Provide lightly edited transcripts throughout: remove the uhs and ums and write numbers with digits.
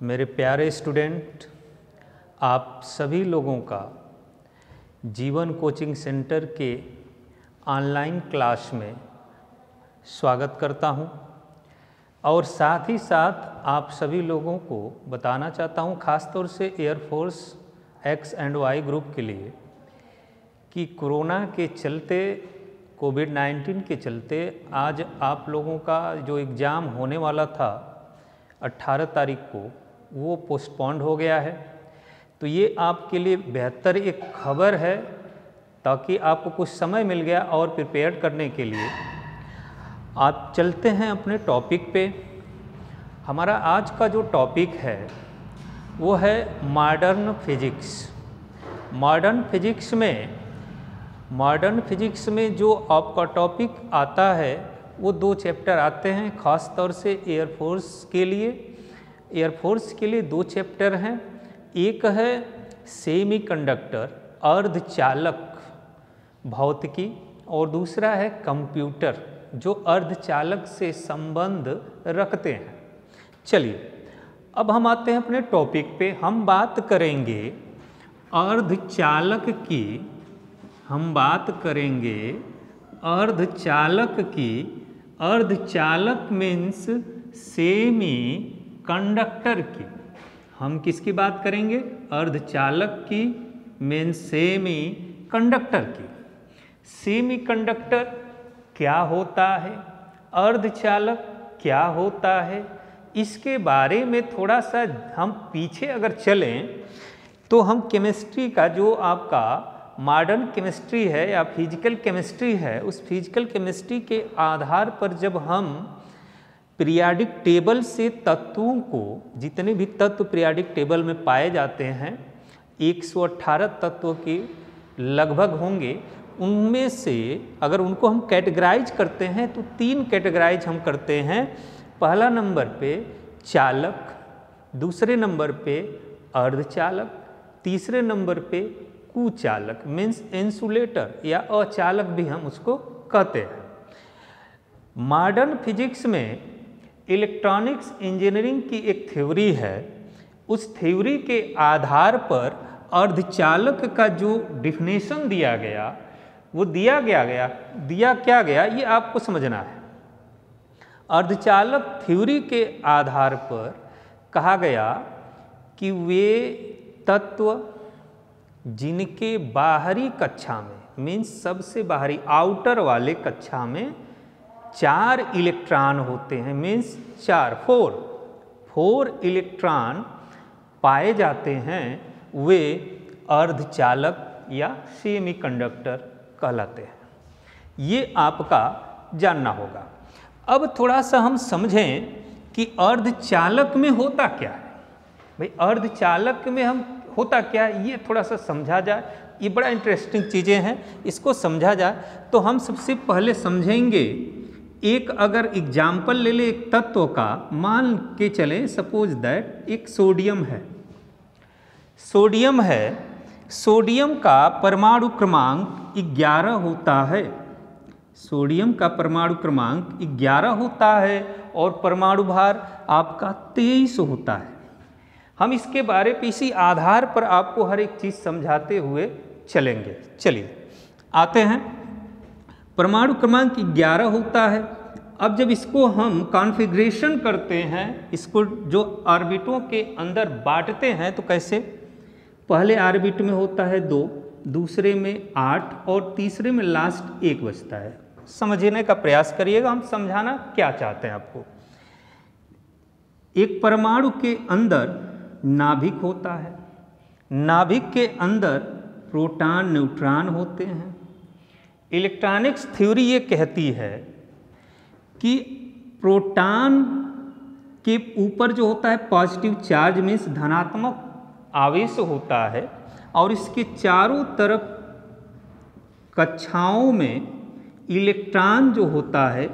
मेरे प्यारे स्टूडेंट, आप सभी लोगों का जीवन कोचिंग सेंटर के ऑनलाइन क्लास में स्वागत करता हूं और साथ ही साथ आप सभी लोगों को बताना चाहता हूं, ख़ास तौर से air force X and Y group के लिए, कि कोरोना के चलते, कोविड-19 के चलते आज आप लोगों का जो एग्ज़ाम होने वाला था 18 तारीख को, वो पोस्टपोन्ड हो गया है। तो ये आपके लिए बेहतर एक खबर है, ताकि आपको कुछ समय मिल गया और प्रिपेयर करने के लिए। आप चलते हैं अपने टॉपिक पे। हमारा आज का जो टॉपिक है वो है मॉडर्न फिजिक्स। मॉडर्न फिजिक्स में जो आपका टॉपिक आता है वो 2 चैप्टर आते हैं, ख़ास तौर से एयरफोर्स के लिए 2 चैप्टर हैं। एक है सेमीकंडक्टर, अर्धचालक भौतिकी, और दूसरा है कंप्यूटर, जो अर्धचालक से संबंध रखते हैं। चलिए अब हम आते हैं अपने टॉपिक पे। हम बात करेंगे अर्धचालक की, अर्धचालक मीन्स सेमी कंडक्टर की। हम किसकी बात करेंगे? अर्धचालक की मीन्स सेमी कंडक्टर की। सेमी कंडक्टर क्या होता है, अर्धचालक क्या होता है, इसके बारे में थोड़ा सा हम पीछे अगर चलें तो हम केमिस्ट्री का, जो आपका मॉडर्न केमिस्ट्री है या फिजिकल केमिस्ट्री है, उस फिजिकल केमिस्ट्री के आधार पर जब हम पीरियाडिक टेबल से तत्वों को, जितने भी तत्व पीरियाडिक टेबल में पाए जाते हैं 118 तत्व के लगभग होंगे, उनमें से अगर उनको हम कैटेगराइज करते हैं तो 3 कैटेगराइज हम करते हैं। पहला नंबर पे चालक, दूसरे नंबर पे अर्धचालक, तीसरे नंबर पे कुचालक मीन्स इंसुलेटर या अचालक भी हम उसको कहते हैं। मॉडर्न फिजिक्स में इलेक्ट्रॉनिक्स इंजीनियरिंग की एक थ्योरी है, उस थ्योरी के आधार पर अर्धचालक का जो डिफिनेशन दिया गया वो दिया क्या गया, ये आपको समझना है। अर्धचालक थ्योरी के आधार पर कहा गया कि वे तत्व जिनके बाहरी कक्षा में मीन्स सबसे बाहरी आउटर वाले कक्षा में 4 इलेक्ट्रॉन होते हैं, मीन्स 4 इलेक्ट्रॉन पाए जाते हैं, वे अर्धचालक या सेमीकंडक्टर कहलाते हैं। ये आपका जानना होगा। अब थोड़ा सा हम समझें कि अर्धचालक में होता क्या है। भाई अर्धचालक में हम होता क्या है, ये थोड़ा सा समझा जाए। ये बड़ा इंटरेस्टिंग चीज़ें हैं, इसको समझा जाए तो हम सबसे पहले समझेंगे। एक अगर एग्जाम्पल ले ले एक तत्व का, मान के चलें सपोज दैट एक सोडियम है। सोडियम का परमाणु क्रमांक 11 होता है। सोडियम का परमाणु क्रमांक 11 होता है और परमाणु भार आपका 23 होता है। हम इसके बारे में इसी आधार पर आपको हर एक चीज़ समझाते हुए चलेंगे। चलिए आते हैं। परमाणु क्रमांक 11 होता है। अब जब इसको हम कॉन्फ़िगरेशन करते हैं, इसको जो ऑर्बिटों के अंदर बांटते हैं, तो कैसे? पहले ऑर्बिट में होता है 2, दूसरे में 8 और तीसरे में लास्ट 1 बचता है। समझने का प्रयास करिएगा, हम समझाना क्या चाहते हैं आपको। एक परमाणु के अंदर नाभिक होता है, नाभिक के अंदर प्रोटॉन न्यूट्रॉन होते हैं। इलेक्ट्रॉनिक्स थ्योरी ये कहती है कि प्रोटॉन के ऊपर जो होता है पॉजिटिव चार्ज मीन्स धनात्मक आवेश होता है, और इसके चारों तरफ कक्षाओं में इलेक्ट्रॉन जो होता है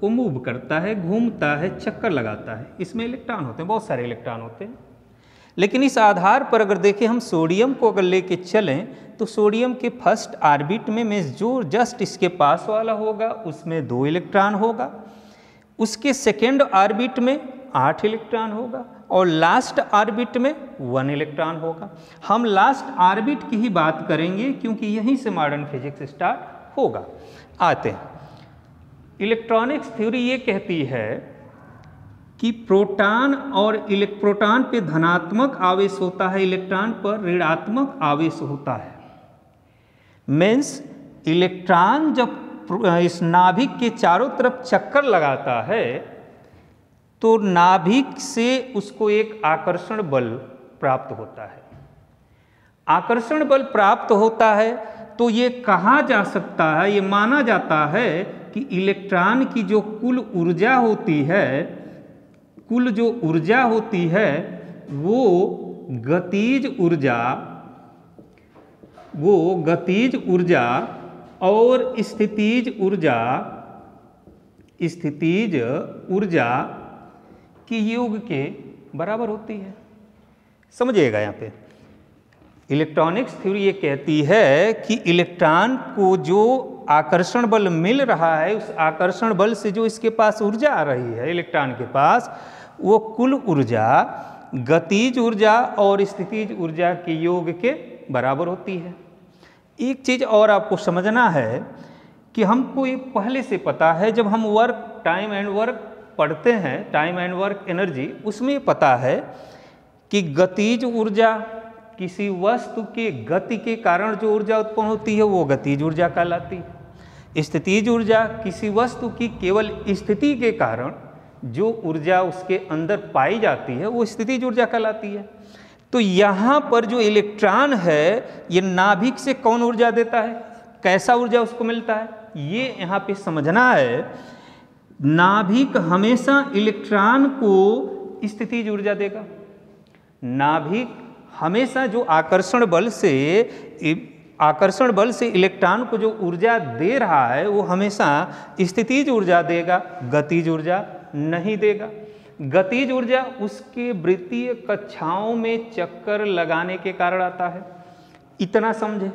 वो मूव करता है, घूमता है, चक्कर लगाता है। इसमें इलेक्ट्रॉन होते हैं, बहुत सारे इलेक्ट्रॉन होते हैं। लेकिन इस आधार पर अगर देखें हम सोडियम को अगर लेके चलें तो सोडियम के फर्स्ट ऑर्बिट में जो जस्ट इसके पास वाला होगा उसमें 2 इलेक्ट्रॉन होगा। उसके सेकेंड ऑर्बिट में 8 इलेक्ट्रॉन होगा और लास्ट ऑर्बिट में 1 इलेक्ट्रॉन होगा। हम लास्ट ऑर्बिट की ही बात करेंगे क्योंकि यहीं से मॉडर्न फिजिक्स स्टार्ट होगा। आते हैं, इलेक्ट्रॉनिक्स थ्योरी ये कहती है कि प्रोटॉन प्रोटॉन पे धनात्मक आवेश होता है, इलेक्ट्रॉन पर ऋणात्मक आवेश होता है। मीन्स इलेक्ट्रॉन जब इस नाभिक के चारों तरफ चक्कर लगाता है तो नाभिक से उसको एक आकर्षण बल प्राप्त होता है। आकर्षण बल प्राप्त होता है तो ये कहा जा सकता है, ये माना जाता है कि इलेक्ट्रॉन की जो कुल ऊर्जा होती है, कुल जो ऊर्जा होती है वो गतिज ऊर्जा और स्थितिज ऊर्जा की योग के बराबर होती है। समझिएगा, यहाँ पे इलेक्ट्रॉनिक्स थ्योरी ये कहती है कि इलेक्ट्रॉन को जो आकर्षण बल मिल रहा है, उस आकर्षण बल से जो इसके पास ऊर्जा आ रही है इलेक्ट्रॉन के पास, वो कुल ऊर्जा गतिज ऊर्जा और स्थितिज ऊर्जा के योग के बराबर होती है। एक चीज़ और आपको समझना है कि हमको ये पहले से पता है, जब हम वर्क टाइम एंड वर्क पढ़ते हैं, टाइम एंड वर्क एनर्जी, उसमें पता है कि गतिज ऊर्जा किसी वस्तु के गति के कारण जो ऊर्जा उत्पन्न होती है वो गतिज ऊर्जा कहलाती है। स्थितिज ऊर्जा किसी वस्तु की केवल स्थिति के कारण जो ऊर्जा उसके अंदर पाई जाती है वो स्थितिज ऊर्जा कहलाती है। तो यहाँ पर जो इलेक्ट्रॉन है ये नाभिक से कौन ऊर्जा देता है, कैसा ऊर्जा उसको मिलता है, ये यहाँ पे समझना है। नाभिक हमेशा इलेक्ट्रॉन को स्थितिज ऊर्जा देगा। नाभिक हमेशा जो आकर्षण बल से इलेक्ट्रॉन को जो ऊर्जा दे रहा है वो हमेशा स्थितिज ऊर्जा देगा, गतिज ऊर्जा नहीं देगा। गतिज ऊर्जा उसके वृत्तीय कक्षाओं में चक्कर लगाने के कारण आता है। इतना समझे।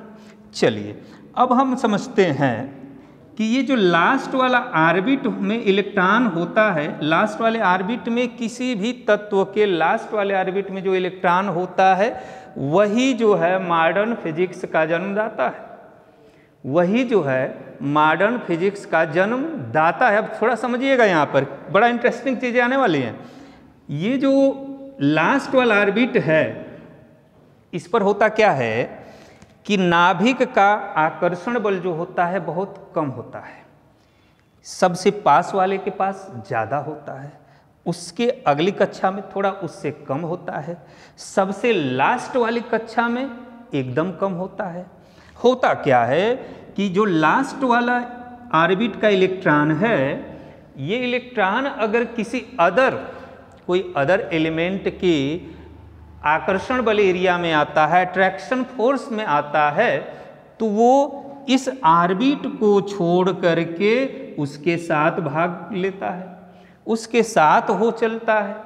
चलिए अब हम समझते हैं कि ये जो लास्ट वाला ऑर्बिट में इलेक्ट्रॉन होता है, लास्ट वाले ऑर्बिट में किसी भी तत्व के लास्ट वाले ऑर्बिट में जो इलेक्ट्रॉन होता है वही जो है मॉडर्न फिजिक्स का जन्मदाता है, वही जो है मॉडर्न फिजिक्स का जन्मदाता है। अब थोड़ा समझिएगा, यहाँ पर बड़ा इंटरेस्टिंग चीज़ें आने वाली हैं। ये जो लास्ट वाला ऑर्बिट है इस पर होता क्या है कि नाभिक का आकर्षण बल जो होता है बहुत कम होता है। सबसे पास वाले के पास ज़्यादा होता है, उसके अगली कक्षा में थोड़ा उससे कम होता है, सबसे लास्ट वाली कक्षा में एकदम कम होता है। होता क्या है कि जो लास्ट वाला ऑर्बिट का इलेक्ट्रॉन है, ये इलेक्ट्रॉन अगर किसी कोई अदर एलिमेंट के आकर्षण बल एरिया में आता है, अट्रैक्शन फोर्स में आता है, तो वो इस ऑर्बिट को छोड़ करके उसके साथ भाग लेता है, उसके साथ हो चलता है।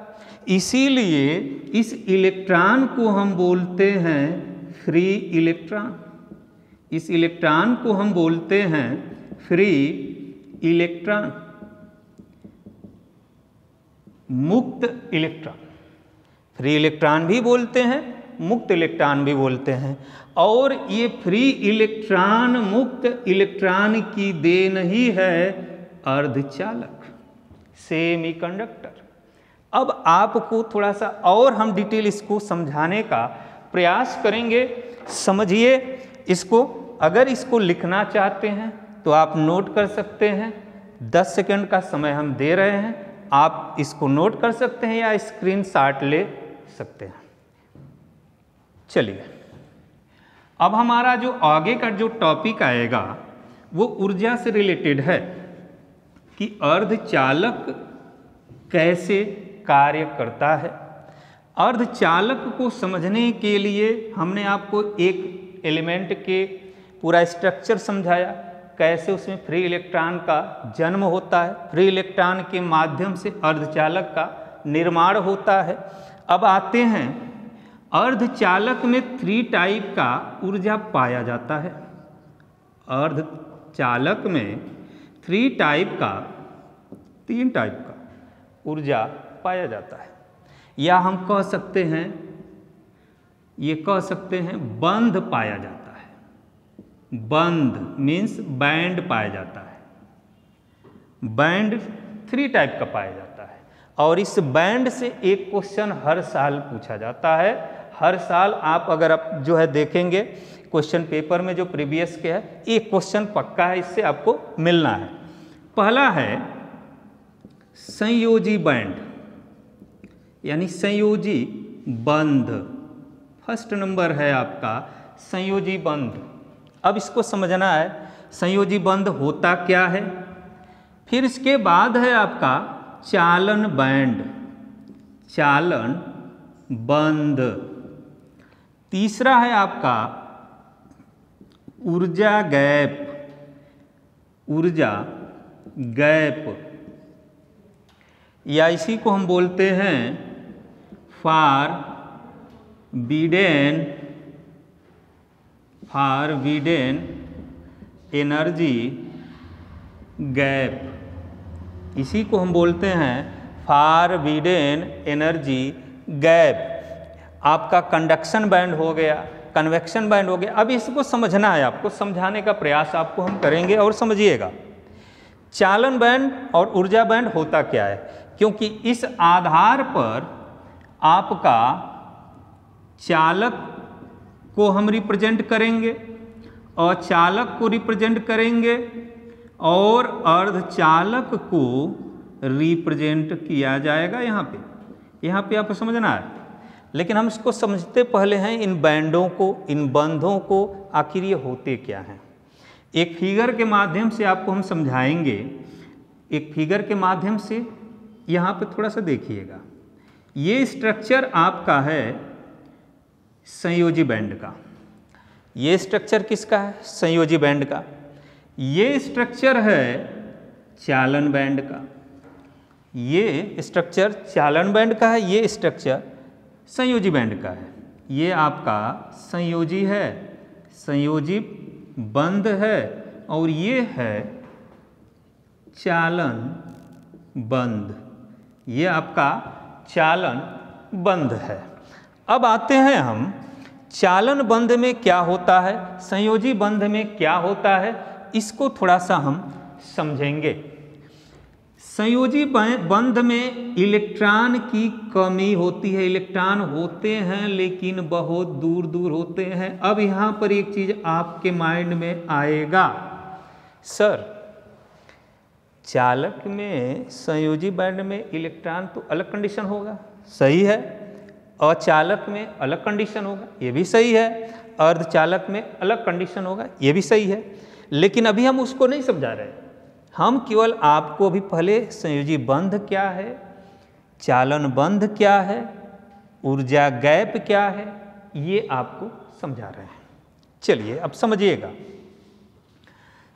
इसीलिए इस इलेक्ट्रॉन को हम बोलते हैं फ्री इलेक्ट्रॉन। इस इलेक्ट्रॉन को हम बोलते हैं फ्री इलेक्ट्रॉन, मुक्त इलेक्ट्रॉन। फ्री इलेक्ट्रॉन भी बोलते हैं, मुक्त इलेक्ट्रॉन भी बोलते हैं। और ये फ्री इलेक्ट्रॉन, मुक्त इलेक्ट्रॉन की देन ही है अर्धचालक, सेमीकंडक्टर। अब आपको थोड़ा सा और हम डिटेल इसको समझाने का प्रयास करेंगे। समझिए इसको। अगर इसको लिखना चाहते हैं तो आप नोट कर सकते हैं, 10 सेकंड का समय हम दे रहे हैं, आप इसको नोट कर सकते हैं या स्क्रीनशॉट ले सकते हैं। चलिए अब हमारा जो आगे का जो टॉपिक आएगा वो ऊर्जा से रिलेटेड है कि अर्धचालक कैसे कार्य करता है। अर्धचालक को समझने के लिए हमने आपको एक एलिमेंट के पूरा स्ट्रक्चर समझाया, कैसे उसमें फ्री इलेक्ट्रॉन का जन्म होता है, फ्री इलेक्ट्रॉन के माध्यम से अर्धचालक का निर्माण होता है। अब आते हैं अर्धचालक में 3 टाइप का ऊर्जा पाया जाता है। अर्धचालक में 3 टाइप का ऊर्जा पाया जाता है। या हम कह सकते हैं, ये कह सकते हैं बंध पाया जाता है। बंध मीन्स बैंड पाया जाता है। बैंड 3 टाइप का पाया जाता है और इस बैंड से एक क्वेश्चन हर साल पूछा जाता है। हर साल आप अगर आप जो है देखेंगे क्वेश्चन पेपर में जो प्रीवियस के है, एक क्वेश्चन पक्का है, इससे आपको मिलना है। पहला है संयोजी बैंड यानी संयोजी बंध। फर्स्ट नंबर है आपका संयोजी बंध। अब इसको समझना है संयोजी बंध होता क्या है। फिर इसके बाद है आपका चालन बैंड, चालन बंध। तीसरा है आपका ऊर्जा गैप, ऊर्जा गैप, या इसी को हम बोलते हैं फार बिडेन एनर्जी गैप। इसी को हम बोलते हैं फार बिडेन एनर्जी गैप। आपका कंडक्शन बैंड हो गया, कन्वेक्शन बैंड हो गया। अब इसको समझना है, आपको समझाने का प्रयास आपको हम करेंगे और समझिएगा चालन बैंड और ऊर्जा बैंड होता क्या है, क्योंकि इस आधार पर आपका चालक को हम रिप्रेजेंट करेंगे और चालक को रिप्रेजेंट करेंगे और अर्धचालक को रिप्रेजेंट किया जाएगा यहाँ पे आपको समझना है। लेकिन हम इसको समझते पहले हैं इन बैंडों को, इन बंधों को, आखिर ये होते क्या हैं। एक फिगर के माध्यम से आपको हम समझाएंगे। एक फिगर के माध्यम से यहाँ पे थोड़ा सा देखिएगा। ये स्ट्रक्चर आपका है संयोजी बैंड का। ये स्ट्रक्चर किसका है? संयोजी बैंड का। ये स्ट्रक्चर है चालन बैंड का। ये स्ट्रक्चर चालन बैंड का है, ये स्ट्रक्चर संयोजी बैंड का है। ये आपका संयोजी है, संयोजी बंध है, और ये है चालन बंध। ये आपका चालन बंध है। अब आते हैं हम चालन बंध में क्या होता है, संयोजी बंध में क्या होता है, इसको थोड़ा सा हम समझेंगे। संयोजी बंध में इलेक्ट्रॉन की कमी होती है। इलेक्ट्रॉन होते हैं लेकिन बहुत दूर दूर होते हैं। अब यहाँ पर एक चीज आपके माइंड में आएगा, सर चालक में संयोजी बैंड में इलेक्ट्रॉन तो अलग कंडीशन होगा, सही है, और चालक में अलग कंडीशन होगा, ये भी सही है, अर्धचालक में अलग कंडीशन होगा, ये भी सही है। लेकिन अभी हम उसको नहीं समझा रहे, हम केवल आपको अभी पहले संयोजी बंध क्या है, चालन बंध क्या है, ऊर्जा गैप क्या है, ये आपको समझा रहे हैं। चलिए अब समझिएगा।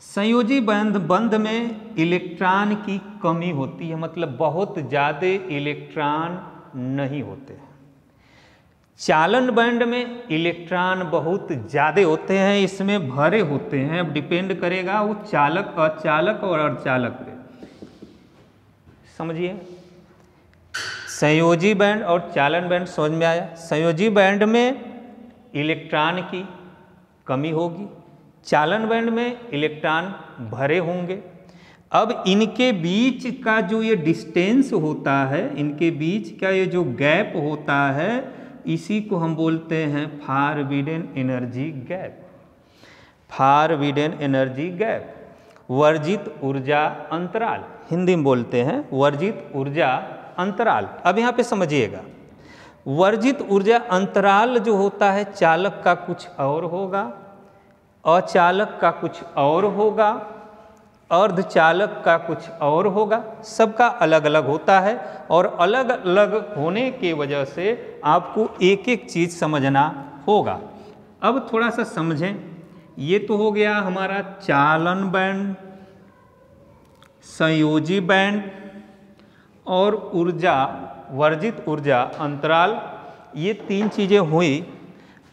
संयोजी बंध में इलेक्ट्रॉन की कमी होती है, मतलब बहुत ज़्यादा इलेक्ट्रॉन नहीं होते हैं। चालन बैंड में इलेक्ट्रॉन बहुत ज़्यादा होते हैं, इसमें भरे होते हैं। अब डिपेंड करेगा वो चालक, अचालक और अर्धचालक पे। समझिए, संयोजी बैंड और चालन बैंड समझ में आया। संयोजी बैंड में इलेक्ट्रॉन की कमी होगी, चालन बैंड में इलेक्ट्रॉन भरे होंगे। अब इनके बीच का जो ये डिस्टेंस होता है, इनके बीच का ये जो गैप होता है, इसी को हम बोलते हैं forbidden energy gap. Forbidden energy gap, वर्जित ऊर्जा अंतराल, हिंदी में बोलते हैं वर्जित ऊर्जा अंतराल। अब यहाँ पे समझिएगा, वर्जित ऊर्जा अंतराल जो होता है चालक का कुछ और होगा, अचालक का कुछ और होगा, अर्धचालक का कुछ और होगा, सबका अलग अलग होता है। और अलग अलग होने की वजह से आपको एक एक चीज़ समझना होगा। अब थोड़ा सा समझें, ये तो हो गया हमारा चालन बैंड, संयोजी बैंड और ऊर्जा, वर्जित ऊर्जा अंतराल, ये तीन चीज़ें हुई।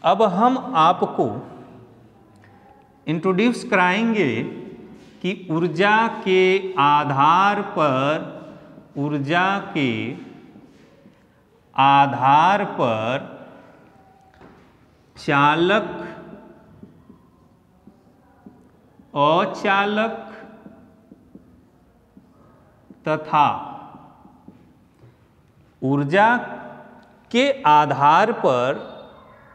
अब हम आपको इंट्रोड्यूस कराएंगे कि ऊर्जा के आधार पर ऊर्जा के आधार पर चालक, अचालक तथा ऊर्जा के आधार पर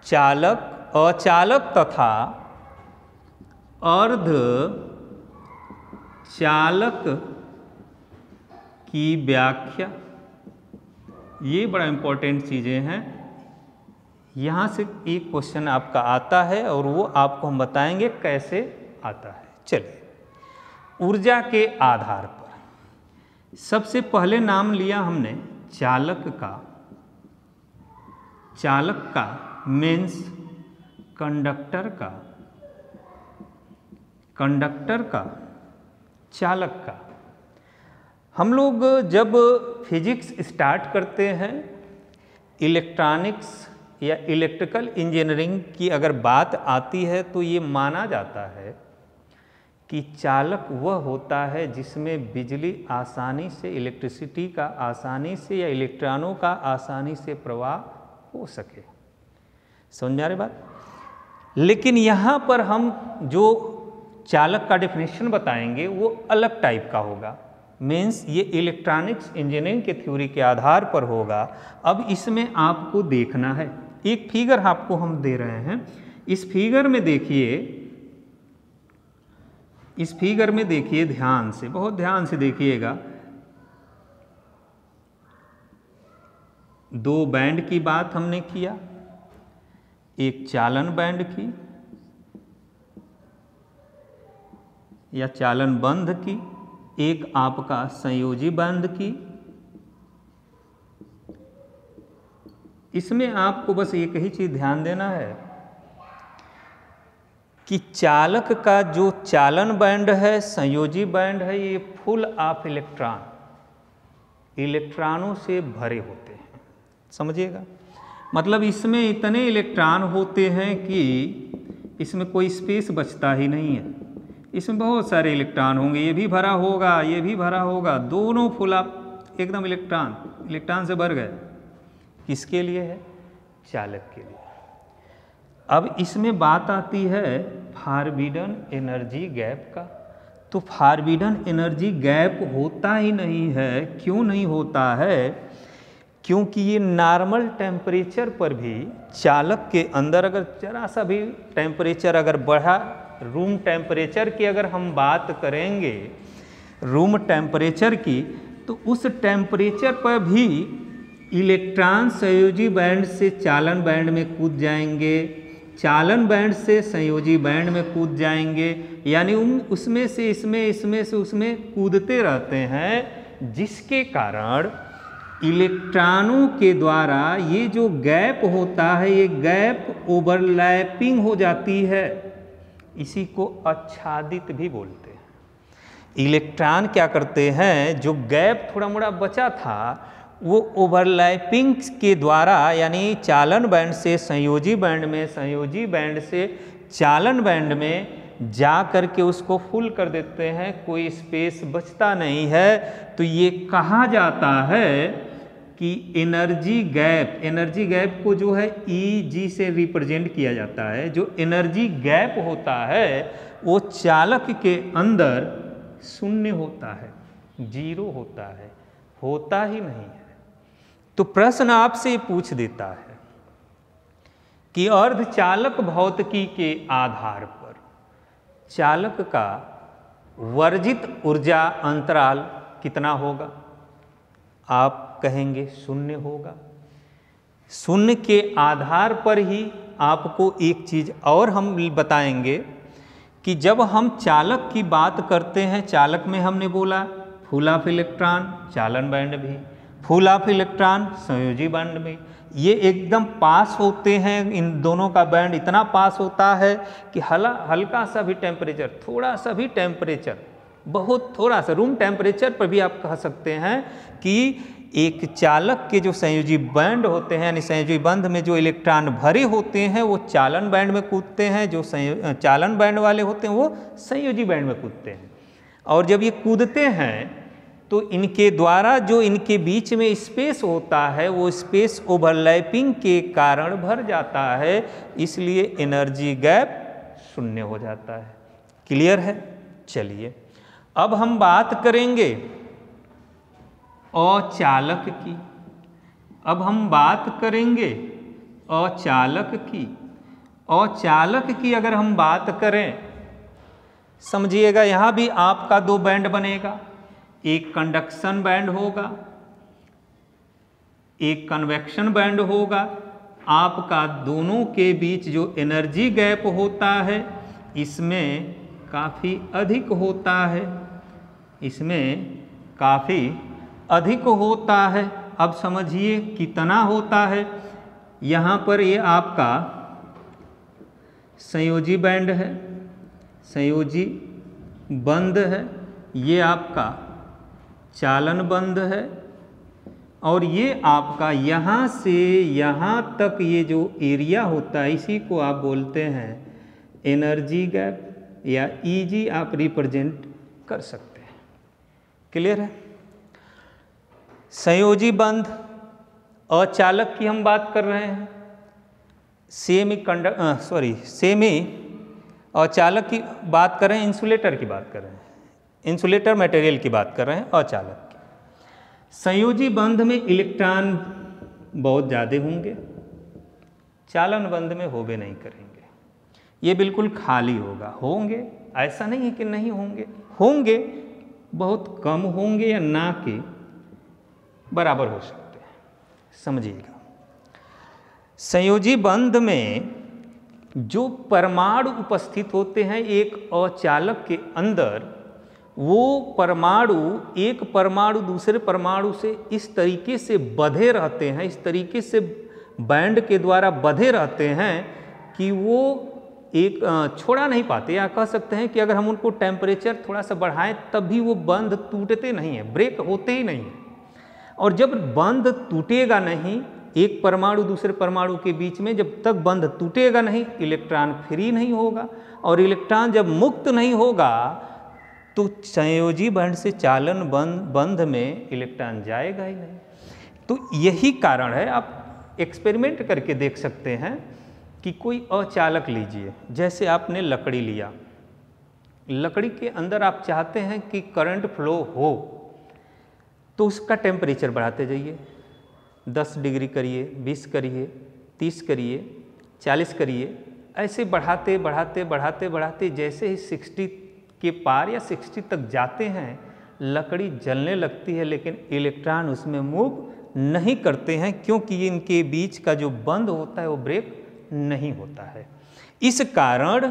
चालक, अचालक तथा अर्ध चालक की व्याख्या। ये बड़ा इंपॉर्टेंट चीज़ें हैं। यहाँ से एक क्वेश्चन आपका आता है और वो आपको हम बताएंगे कैसे आता है। चलिए, ऊर्जा के आधार पर सबसे पहले नाम लिया हमने चालक का। चालक का मीन्स कंडक्टर का, कंडक्टर का, चालक का। हम लोग जब फिजिक्स स्टार्ट करते हैं, इलेक्ट्रॉनिक्स या इलेक्ट्रिकल इंजीनियरिंग की अगर बात आती है तो ये माना जाता है कि चालक वह होता है जिसमें बिजली आसानी से, इलेक्ट्रिसिटी का आसानी से या इलेक्ट्रॉनों का आसानी से प्रवाह हो सके। समझ में आ रही बात? लेकिन यहाँ पर हम जो चालक का डेफिनेशन बताएंगे वो अलग टाइप का होगा। मीन्स ये इलेक्ट्रॉनिक्स इंजीनियरिंग के थ्योरी के आधार पर होगा। अब इसमें आपको देखना है, एक फिगर आपको हम दे रहे हैं। इस फिगर में देखिए, इस फिगर में देखिए ध्यान से, बहुत ध्यान से देखिएगा। दो बैंड की बात हमने किया, एक चालन बैंड की या चालन बंध की, एक आपका संयोजी बंध की। इसमें आपको बस एक ही चीज ध्यान देना है कि चालक का जो चालन बैंड है, संयोजी बैंड है, ये फुल ऑफ इलेक्ट्रॉन, इलेक्ट्रॉनों से भरे होते हैं। समझिएगा, मतलब इसमें इतने इलेक्ट्रॉन होते हैं कि इसमें कोई स्पेस बचता ही नहीं है। इसमें बहुत सारे इलेक्ट्रॉन होंगे, ये भी भरा होगा, ये भी भरा होगा, दोनों फुल ऑफ एकदम इलेक्ट्रॉन से भर गए। किसके लिए है? चालक के लिए। अब इसमें बात आती है फॉरबिडन एनर्जी गैप का। तो फॉरबिडन एनर्जी गैप होता ही नहीं है। क्यों नहीं होता है? क्योंकि ये नॉर्मल टेम्परेचर पर भी चालक के अंदर अगर जरा सा भी टेम्परेचर अगर बढ़ा, रूम टेम्परेचर की अगर हम बात करेंगे, रूम टेम्परेचर की, तो उस टेम्परेचर पर भी इलेक्ट्रॉन संयोजी बैंड से चालन बैंड में कूद जाएंगे, चालन बैंड से संयोजी बैंड में कूद जाएंगे, यानी उसमें से इसमें से उसमें कूदते रहते हैं, जिसके कारण इलेक्ट्रॉनों के द्वारा ये जो गैप होता है, ये गैप ओवरलैपिंग हो जाती है। इसी को आच्छादित भी बोलते हैं। इलेक्ट्रॉन क्या करते हैं, जो गैप थोड़ा मोड़ा बचा था वो ओवरलैपिंग के द्वारा, यानी चालन बैंड से संयोजी बैंड में, संयोजी बैंड से चालन बैंड में जा कर के उसको फुल कर देते हैं, कोई स्पेस बचता नहीं है। तो ये कहा जाता है कि एनर्जी गैप को जो है Eg से रिप्रेजेंट किया जाता है। जो एनर्जी गैप होता है वो चालक के अंदर शून्य होता है, जीरो होता है, होता ही नहीं है। तो प्रश्न आपसे पूछ देता है कि अर्धचालक भौतिकी के आधार पर चालक का वर्जित ऊर्जा अंतराल कितना होगा? आप कहेंगे शून्य होगा। शून्य के आधार पर ही आपको एक चीज और हम बताएंगे कि जब हम चालक की बात करते हैं, चालक में हमने बोला फुल ऑफ इलेक्ट्रॉन, चालन बैंड भी फुल ऑफ इलेक्ट्रॉन, संयोजी बैंड में, ये एकदम पास होते हैं। इन दोनों का बैंड इतना पास होता है कि हल्का सा भी टेम्परेचर, थोड़ा सा भी टेम्परेचर, बहुत थोड़ा सा रूम टेम्परेचर पर भी आप कह सकते हैं कि एक चालक के जो संयोजी बैंड होते हैं, यानी संयोजी बंध में जो इलेक्ट्रॉन भरे होते हैं वो चालन बैंड में कूदते हैं, जो चालन बैंड वाले होते हैं वो संयोजी बैंड में कूदते हैं। और जब ये कूदते हैं तो इनके द्वारा जो इनके बीच में स्पेस होता है वो स्पेस ओवरलैपिंग के कारण भर जाता है, इसलिए एनर्जी गैप शून्य हो जाता है। क्लियर है? चलिए अब हम बात करेंगे अचालक की। अब हम बात करेंगे अचालक की। अचालक की अगर हम बात करें, समझिएगा यहां भी आपका दो बैंड बनेगा, एक कंडक्शन बैंड होगा, एक कन्वेक्शन बैंड होगा। आपका दोनों के बीच जो एनर्जी गैप होता है इसमें काफ़ी अधिक होता है, इसमें काफ़ी अधिक होता है। अब समझिए कितना होता है। यहाँ पर ये आपका संयोजी बैंड है, संयोजी बंद है, ये आपका चालन बंद है, और ये आपका यहाँ से यहाँ तक ये जो एरिया होता है इसी को आप बोलते हैं एनर्जी गैप, या ईजी आप रिप्रेजेंट कर सकते हैं। क्लियर है? संयोजी बंद अचालक की हम बात कर रहे हैं, सेमी अचालक की बात कर रहे हैं, इंसुलेटर की बात कर रहे हैं, इंसुलेटर मटेरियल की बात कर रहे हैं, अचालक की। संयोजी बंध में इलेक्ट्रॉन बहुत ज़्यादा होंगे, चालन बंध में होबे नहीं करेंगे, ये बिल्कुल खाली होगा। होंगे, ऐसा नहीं है कि नहीं होंगे, होंगे, बहुत कम होंगे या ना के बराबर हो सकते हैं। समझिएगा, संयोजी बंध में जो परमाणु उपस्थित होते हैं एक अचालक के अंदर, वो परमाणु एक परमाणु दूसरे परमाणु से इस तरीके से बंधे रहते हैं, इस तरीके से बैंड के द्वारा बंधे रहते हैं कि वो एक छोड़ा नहीं पाते, या कह सकते हैं कि अगर हम उनको टेम्परेचर थोड़ा सा बढ़ाएं तब भी वो बंध टूटते नहीं हैं, ब्रेक होते ही नहीं हैं। और जब बंध टूटेगा नहीं एक परमाणु दूसरे परमाणु के बीच में, जब तक बंध टूटेगा नहीं इलेक्ट्रॉन फ्री नहीं होगा, और इलेक्ट्रॉन जब मुक्त नहीं होगा तो संयोजी बंध से चालन बंध में इलेक्ट्रॉन जाएगा ही नहीं। तो यही कारण है, आप एक्सपेरिमेंट करके देख सकते हैं कि कोई अचालक लीजिए, जैसे आपने लकड़ी लिया, लकड़ी के अंदर आप चाहते हैं कि करंट फ्लो हो, तो उसका टेम्परेचर बढ़ाते जाइए, 10 डिग्री करिए, 20 करिए, 30 करिए, 40 करिए, ऐसे बढ़ाते बढ़ाते बढ़ाते बढ़ाते जैसे ही 60 के पार या 60 तक जाते हैं लकड़ी जलने लगती है, लेकिन इलेक्ट्रॉन उसमें मूव नहीं करते हैं, क्योंकि इनके बीच का जो बंध होता है वो ब्रेक नहीं होता है। इस कारण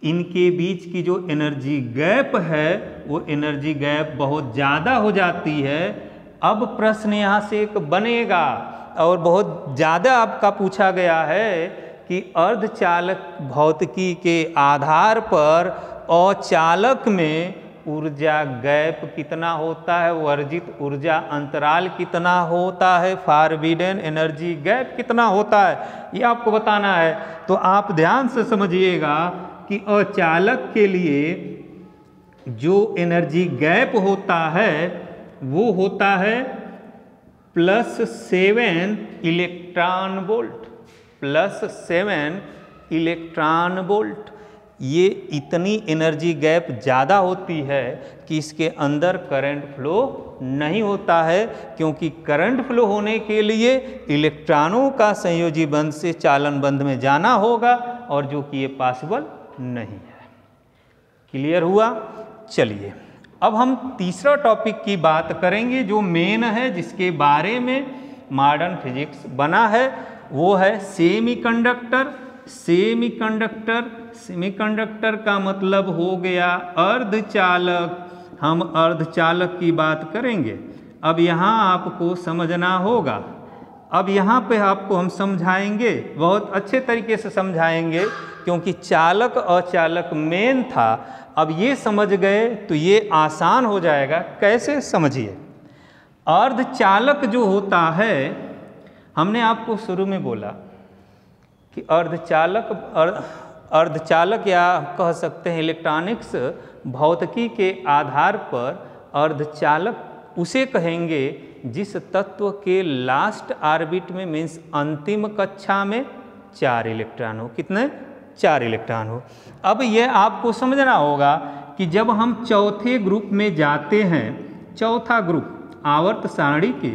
इनके बीच की जो एनर्जी गैप है वो एनर्जी गैप बहुत ज़्यादा हो जाती है। अब प्रश्न यहाँ से एक बनेगा, और बहुत ज़्यादा आपका पूछा गया है कि अर्धचालक भौतिकी के आधार पर अचालक में ऊर्जा गैप कितना होता है, वर्जित ऊर्जा अंतराल कितना होता है, फॉरबिडन एनर्जी गैप कितना होता है, ये आपको बताना है। तो आप ध्यान से समझिएगा कि अचालक के लिए जो एनर्जी गैप होता है वो होता है +7 इलेक्ट्रॉन वोल्ट, +7 इलेक्ट्रॉन वोल्ट। ये इतनी एनर्जी गैप ज़्यादा होती है कि इसके अंदर करंट फ्लो नहीं होता है, क्योंकि करंट फ्लो होने के लिए इलेक्ट्रॉनों का संयोजी बंध से चालन बंध में जाना होगा, और जो कि ये पॉसिबल नहीं है। क्लियर हुआ? चलिए अब हम तीसरा टॉपिक की बात करेंगे जो मेन है, जिसके बारे में मॉडर्न फिजिक्स बना है, वो है सेमीकंडक्टर। सेमीकंडक्टर का मतलब हो गया अर्धचालक। हम अर्धचालक की बात करेंगे। अब यहाँ आपको समझना होगा, अब यहाँ पे आपको हम समझाएंगे, बहुत अच्छे तरीके से समझाएंगे, क्योंकि चालक अचालक मेन था। अब ये समझ गए तो ये आसान हो जाएगा। कैसे? समझिए, अर्धचालक जो होता है, हमने आपको शुरू में बोला कि अर्धचालक या कह सकते हैं इलेक्ट्रॉनिक्स भौतिकी के आधार पर अर्धचालक उसे कहेंगे जिस तत्व के लास्ट ऑर्बिट में मीन्स अंतिम कक्षा में 4 इलेक्ट्रॉन हो। कितने? 4 इलेक्ट्रॉन हो। अब यह आपको समझना होगा कि जब हम चौथे ग्रुप में जाते हैं, चौथा ग्रुप आवर्त सारणी के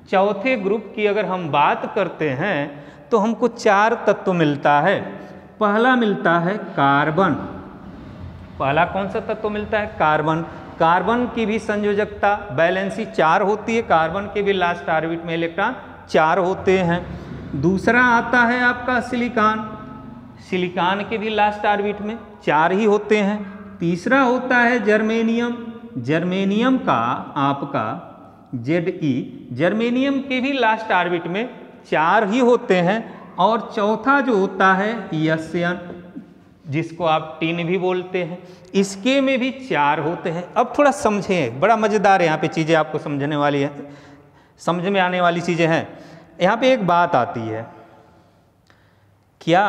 चौथे ग्रुप की अगर हम बात करते हैं तो हमको 4 तत्व मिलता है। पहला मिलता है कार्बन। पहला कौन सा तत्व मिलता है? कार्बन। कार्बन की भी संयोजकता बैलेंसी 4 होती है। कार्बन के भी लास्ट ऑर्बिट में इलेक्ट्रॉन 4 होते हैं। दूसरा आता है आपका सिलिकॉन। सिलिकॉन के भी लास्ट ऑर्बिट में 4 ही होते हैं। तीसरा होता है जर्मेनियम। जर्मेनियम का आपका Ze, जर्मेनियम के भी लास्ट ऑर्बिट में 4 ही होते हैं। और चौथा जो होता है यस्यन, जिसको आप टिन भी बोलते हैं, इसके में भी 4 होते हैं। अब थोड़ा समझें, बड़ा मज़ेदार है यहाँ पे चीज़ें आपको समझने वाली है, समझ में आने वाली चीज़ें हैं। यहाँ पे एक बात आती है, क्या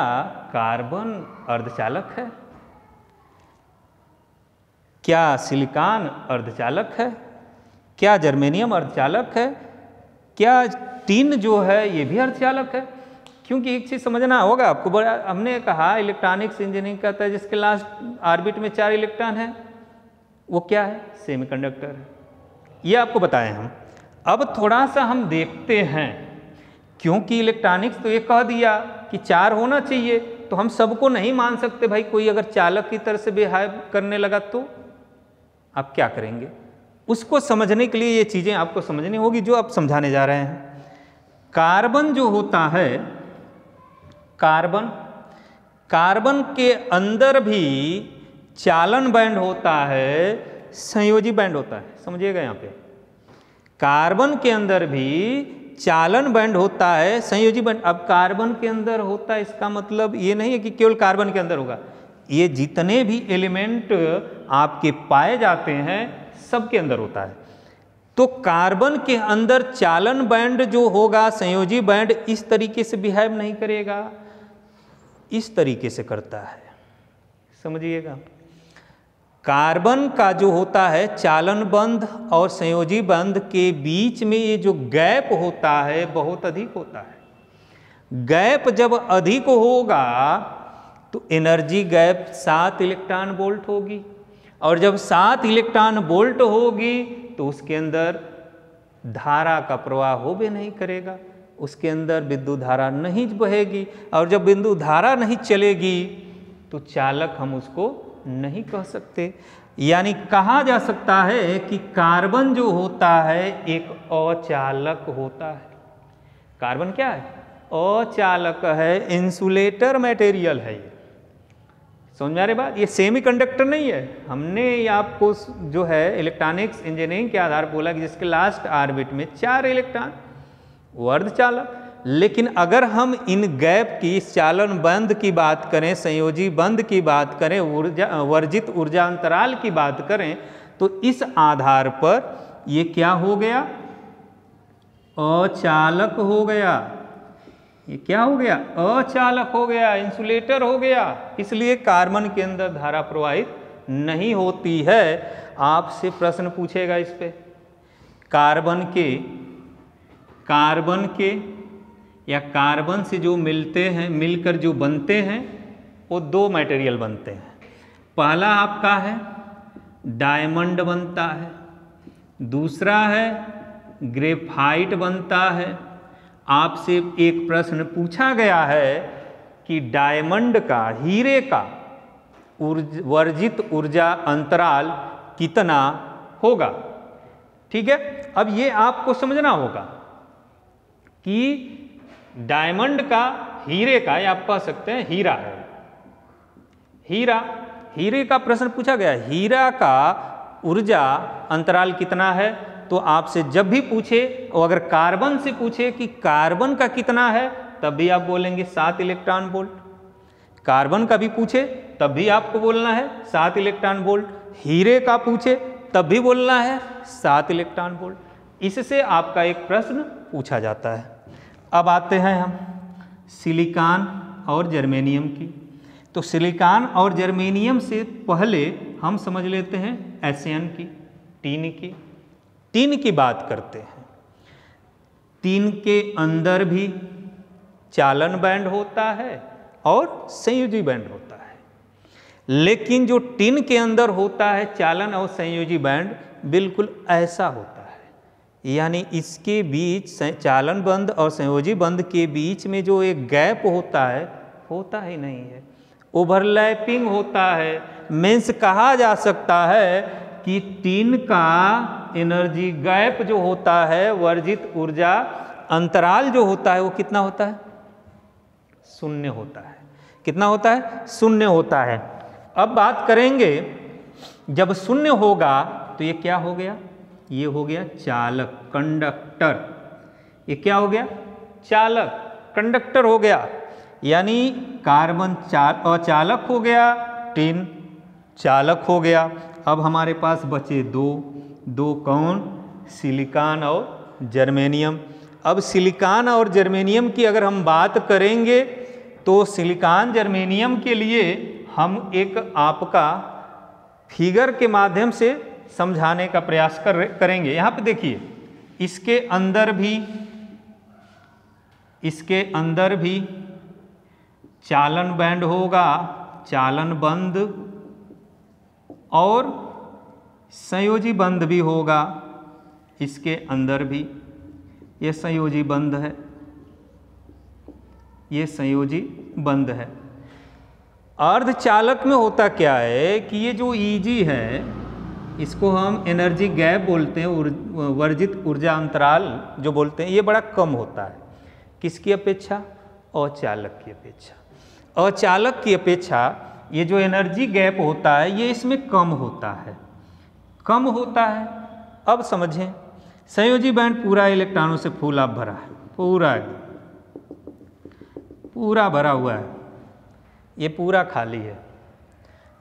कार्बन अर्धचालक है? क्या सिलिकॉन अर्धचालक है? क्या जर्मेनियम अर्धचालक है? क्या टिन जो है ये भी अर्धचालक है? क्योंकि एक चीज़ समझना होगा आपको, बड़ा हमने कहा इलेक्ट्रॉनिक्स इंजीनियरिंग कहता है जिसके लास्ट ऑर्बिट में 4 इलेक्ट्रॉन है, वो क्या है? सेमीकंडक्टर है। ये आपको बताएं हम। अब थोड़ा सा हम देखते हैं, क्योंकि इलेक्ट्रॉनिक्स तो ये कह दिया कि 4 होना चाहिए, तो हम सबको नहीं मान सकते भाई। कोई अगर चालक की तरह से बिहेव करने लगा तो आप क्या करेंगे? उसको समझने के लिए ये चीज़ें आपको समझनी होगी जो आप समझाने जा रहे हैं। कार्बन जो होता है, कार्बन के अंदर भी चालन बैंड होता है, संयोजी बैंड होता है। समझिएगा यहाँ पे, कार्बन के अंदर भी चालन बैंड होता है, संयोजी बैंड। अब कार्बन के अंदर होता है, इसका मतलब ये नहीं है कि केवल कार्बन के अंदर होगा, ये जितने भी एलिमेंट आपके पाए जाते हैं सबके अंदर होता है। तो कार्बन के अंदर चालन बैंड जो होगा, संयोजी बैंड, इस तरीके से बिहेव नहीं करेगा, इस तरीके से करता है। समझिएगा, कार्बन का जो होता है चालन बंध और संयोजी बंध के बीच में ये जो गैप होता है बहुत अधिक होता है। गैप जब अधिक होगा तो एनर्जी गैप 7 इलेक्ट्रॉन वोल्ट होगी, और जब 7 इलेक्ट्रॉन वोल्ट होगी तो उसके अंदर धारा का प्रवाह हो भी नहीं करेगा, उसके अंदर विद्युत धारा नहीं बहेगी, और जब विद्युत धारा नहीं चलेगी तो चालक हम उसको नहीं कह सकते। यानी कहा जा सकता है कि कार्बन जो होता है एक अचालक होता है। कार्बन क्या है? अचालक है, इंसुलेटर मटेरियल है। ये समझ में आ रही बात? ये सेमीकंडक्टर नहीं है। हमने आपको जो है इलेक्ट्रॉनिक्स इंजीनियरिंग के आधार पर बोला कि जिसके लास्ट ऑर्बिट में 4 इलेक्ट्रॉन, वो अर्धचालक। लेकिन अगर हम इन गैप की, इस चालन बंध की बात करें, संयोजी बंध की बात करें, वर्जित ऊर्जा अंतराल की बात करें, तो इस आधार पर ये क्या हो गया? अचालक हो गया। ये क्या हो गया? अचालक हो गया, इंसुलेटर हो गया। इसलिए कार्बन के अंदर धारा प्रवाहित नहीं होती है। आपसे प्रश्न पूछेगा इस पे, कार्बन के या कार्बन से जो मिलते हैं, मिलकर जो बनते हैं, वो 2 मटेरियल बनते हैं। पहला आपका है डायमंड बनता है, दूसरा है ग्रेफाइट बनता है। आपसे एक प्रश्न पूछा गया है कि डायमंड का, हीरे का वर्जित ऊर्जा अंतराल कितना होगा? ठीक है, अब ये आपको समझना होगा कि डायमंड का, हीरे का, या आप कह सकते हैं हीरा है, हीरे का प्रश्न पूछा गया, हीरा का ऊर्जा अंतराल कितना है? तो आपसे जब भी पूछे, और अगर कार्बन से पूछे कि कार्बन का कितना है, तब भी आप बोलेंगे 7 इलेक्ट्रॉन वोल्ट। कार्बन का भी पूछे तब भी आपको बोलना है 7 इलेक्ट्रॉन वोल्ट। हीरे का पूछे तब भी बोलना है 7 इलेक्ट्रॉन वोल्ट। इससे आपका एक प्रश्न पूछा जाता है। अब आते हैं हम सिलिकॉन और जर्मेनियम की। तो सिलिकॉन और जर्मेनियम से पहले हम समझ लेते हैं एशियन की। टिन की बात करते हैं। टिन के अंदर भी चालन बैंड होता है और संयोजी बैंड होता है, लेकिन जो टिन के अंदर होता है चालन और संयोजी बैंड बिल्कुल ऐसा होता है, यानी इसके बीच चालन बंध और संयोजी बंध के बीच में जो एक गैप होता ही नहीं है, ओवरलैपिंग होता है। मीन्स कहा जा सकता है कि टिन का एनर्जी गैप जो होता है, वर्जित ऊर्जा अंतराल जो होता है, वो कितना होता है? शून्य होता है। कितना होता है? शून्य होता है। अब बात करेंगे, जब शून्य होगा तो ये क्या हो गया? ये हो गया चालक, कंडक्टर। ये क्या हो गया? चालक, कंडक्टर हो गया। यानी कार्बन अचालक हो गया, टिन चालक हो गया। अब हमारे पास बचे दो कौन? सिलिकॉन और जर्मेनियम। अब सिलिकॉन और जर्मेनियम की अगर हम बात करेंगे तो सिलिकॉन जर्मेनियम के लिए हम एक आपका फिगर के माध्यम से समझाने का प्रयास करेंगे। यहाँ पे देखिए, इसके अंदर भी चालन बैंड होगा, चालन बंध, और संयोजी बंध भी होगा। इसके अंदर भी ये संयोजी बंध है, ये संयोजी बंध है। अर्धचालक में होता क्या है कि ये जो Eg है, इसको हम एनर्जी गैप बोलते हैं, वर्जित ऊर्जा अंतराल जो बोलते हैं, ये बड़ा कम होता है। किसकी अपेक्षा? अचालक की अपेक्षा। अचालक की अपेक्षा ये जो एनर्जी गैप होता है, ये इसमें कम होता है। अब समझें, संयोजी बैंड पूरा इलेक्ट्रॉनों से फूल भरा है, पूरा भरा हुआ है, ये पूरा खाली है।